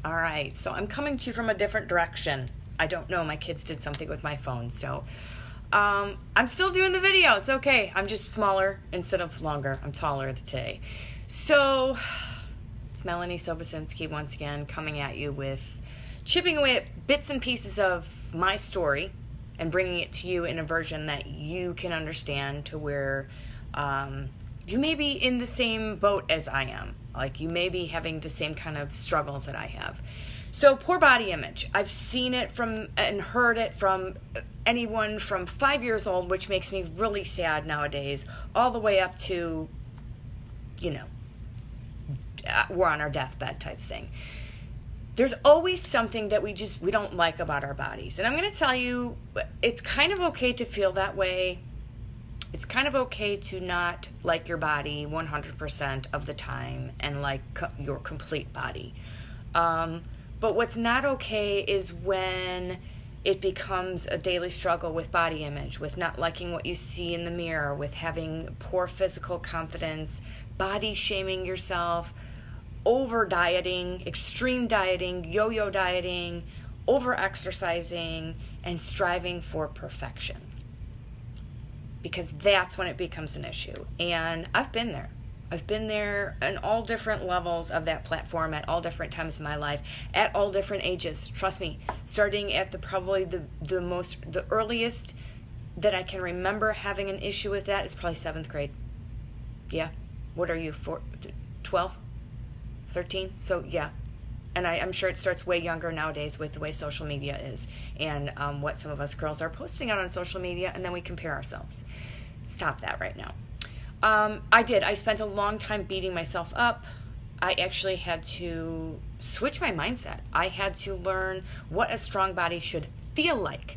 All right, so I'm coming to you from a different direction. I don't know, my kids did something with my phone, so I'm still doing the video. It's okay. I'm just smaller instead of longer. I'm taller today. So it's Melanie Sobocinski once again coming at you with chipping away at bits and pieces of my story and bringing it to you in a version that you can understand, to where you may be in the same boat as I am. Like, you may be having the same kind of struggles that I have. So, poor body image. I've seen it from and heard it from anyone from 5 years old, which makes me really sad nowadays, all the way up to, we're on our deathbed type thing. There's always something that we don't like about our bodies. And I'm going to tell you, it's kind of okay to feel that way. It's kind of okay to not like your body 100% of the time and like your complete body. But what's not okay is when it becomes a daily struggle with body image, with not liking what you see in the mirror, with having poor physical confidence, body shaming yourself, over dieting, extreme dieting, yo-yo dieting, over exercising, and striving for perfection. Because that's when it becomes an issue. And I've been there. I've been there in all different levels of that platform at all different times in my life, at all different ages. Trust me, starting at the earliest that I can remember having an issue with that is probably 7th grade. Yeah. What are you, 12? 13? So yeah. And I'm sure it starts way younger nowadays with the way social media is and what some of us girls are posting out on social media, and then we compare ourselves. Stop that right now. I spent a long time beating myself up. I actually had to switch my mindset. I had to learn what a strong body should feel like,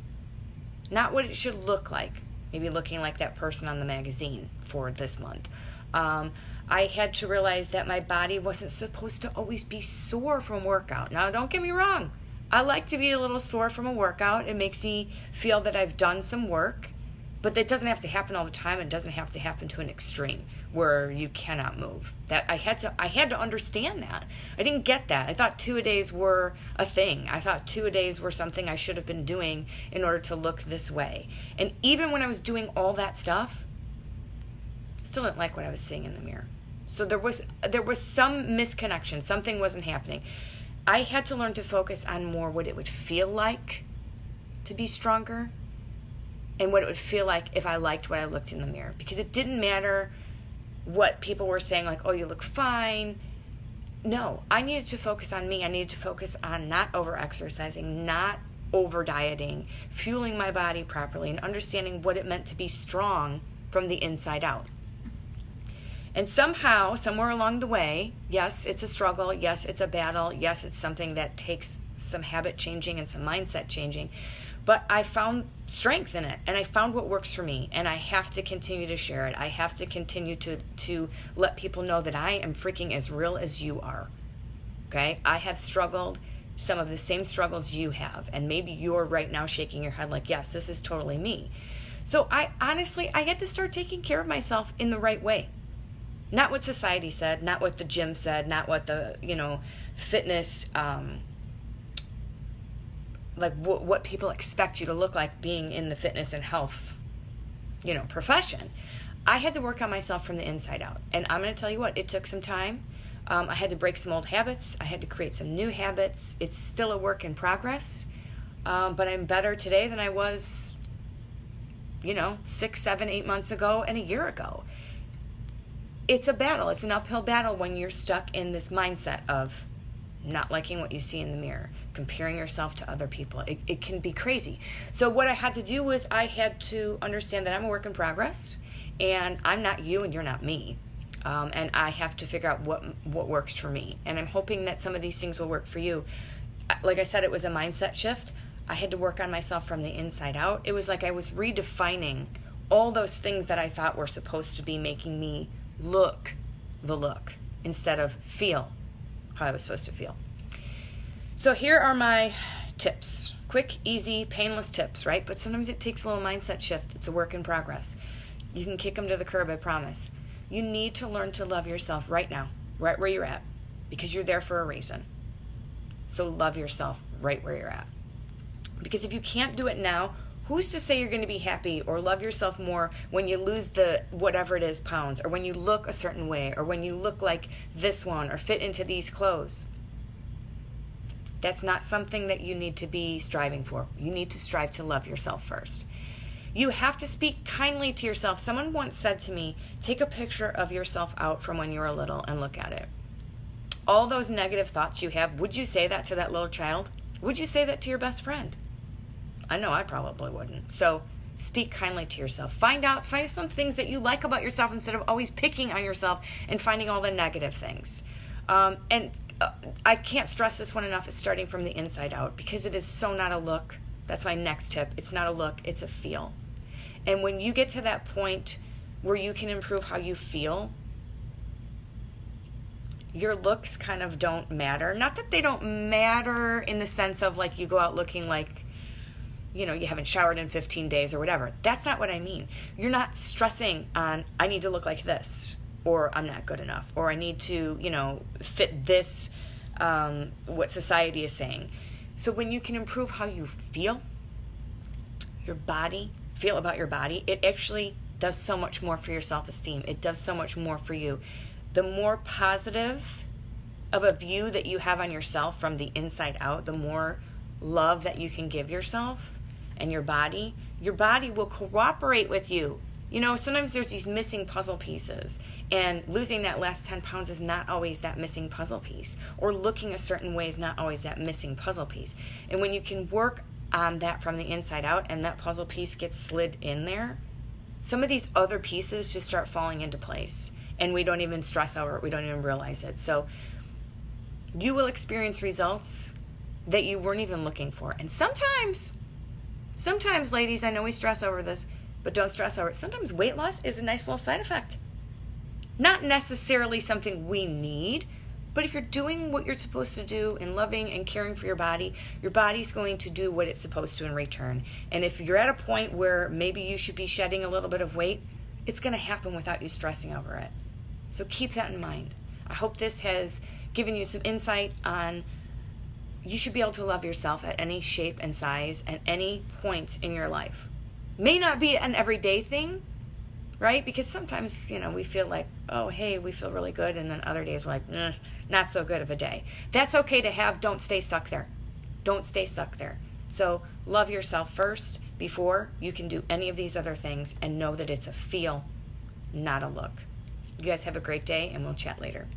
not what it should look like. Maybe looking like that person on the magazine for this month. I had to realize that my body wasn't supposed to always be sore from workout. Now, don't get me wrong. I like to be a little sore from a workout. It makes me feel that I've done some work, but that doesn't have to happen all the time. It doesn't have to happen to an extreme where you cannot move. That I had to understand that. I didn't get that. I thought 2-a-days were a thing. I thought 2-a-days were something I should have been doing in order to look this way. And even when I was doing all that stuff, I still didn't like what I was seeing in the mirror. So there was some misconnection. Something wasn't happening. I had to learn to focus on more what it would feel like to be stronger and what it would feel like if I liked what I looked in the mirror. Because it didn't matter what people were saying, like, oh, you look fine. No, I needed to focus on me. I needed to focus on not over-exercising, not over-dieting, fueling my body properly, and understanding what it meant to be strong from the inside out. And somehow, somewhere along the way, yes, it's a struggle. Yes, it's a battle. Yes, it's something that takes some habit changing and some mindset changing. But I found strength in it, and I found what works for me, and I have to continue to share it. I have to continue to let people know that I am freaking as real as you are, okay? I have struggled some of the same struggles you have, and maybe you're right now shaking your head like, yes, this is totally me. So I had to start taking care of myself in the right way. Not what society said, not what the gym said, not what the, fitness, like what people expect you to look like being in the fitness and health, profession. I had to work on myself from the inside out. And I'm going to tell you what, it took some time. I had to break some old habits. I had to create some new habits. It's still a work in progress. But I'm better today than I was, 6, 7, 8 months ago and a year ago. It's a battle. It's an uphill battle when you're stuck in this mindset of not liking what you see in the mirror, comparing yourself to other people. It can be crazy. So what I had to do was I had to understand that I'm a work in progress, and I'm not you and you're not me. And I have to figure out what works for me. And I'm hoping that some of these things will work for you. Like I said, it was a mindset shift. I had to work on myself from the inside out. It was like I was redefining all those things that I thought were supposed to be making me look the look instead of feel how I was supposed to feel. So here are my tips. Quick, easy, painless tips, right? But sometimes it takes a little mindset shift. It's a work in progress. You can kick them to the curb, I promise. You need to learn to love yourself right now, right where you're at, because you're there for a reason. So love yourself right where you're at. Because if you can't do it now, who's to say you're going to be happy or love yourself more when you lose the whatever it is pounds, or when you look a certain way, or when you look like this one or fit into these clothes? That's not something that you need to be striving for. You need to strive to love yourself first. You have to speak kindly to yourself. Someone once said to me, take a picture of yourself out from when you were little and look at it. All those negative thoughts you have, would you say that to that little child? Would you say that to your best friend? I know I probably wouldn't. So speak kindly to yourself. Find some things that you like about yourself instead of always picking on yourself and finding all the negative things. I can't stress this one enough. It's starting from the inside out, because it is so not a look. That's my next tip. It's not a look, it's a feel. And when you get to that point where you can improve how you feel, your looks kind of don't matter. Not that they don't matter in the sense of like you go out looking like, you haven't showered in 15 days or whatever. That's not what I mean. You're not stressing on, I need to look like this, or I'm not good enough, or I need to, fit this, what society is saying. So when you can improve how you feel about your body, it actually does so much more for your self-esteem. It does so much more for you. The more positive of a view that you have on yourself from the inside out, the more love that you can give yourself and your body will cooperate with you. Sometimes there's these missing puzzle pieces, and losing that last 10 pounds is not always that missing puzzle piece, or looking a certain way is not always that missing puzzle piece. And when you can work on that from the inside out and that puzzle piece gets slid in there, some of these other pieces just start falling into place, and we don't even stress over it. We don't even realize it. So you will experience results that you weren't even looking for. And sometimes, ladies, I know we stress over this, but don't stress over it. Sometimes weight loss is a nice little side effect. Not necessarily something we need, but if you're doing what you're supposed to do and loving and caring for your body's going to do what it's supposed to in return. And if you're at a point where maybe you should be shedding a little bit of weight, it's going to happen without you stressing over it. So keep that in mind. I hope this has given you some insight on you should be able to love yourself at any shape and size at any point in your life. May not be an everyday thing, right? Because sometimes, we feel like, oh, hey, we feel really good. And then other days we're like, not so good of a day. That's okay to have. Don't stay stuck there. Don't stay stuck there. So love yourself first before you can do any of these other things, and know that it's a feel, not a look. You guys have a great day, and we'll chat later.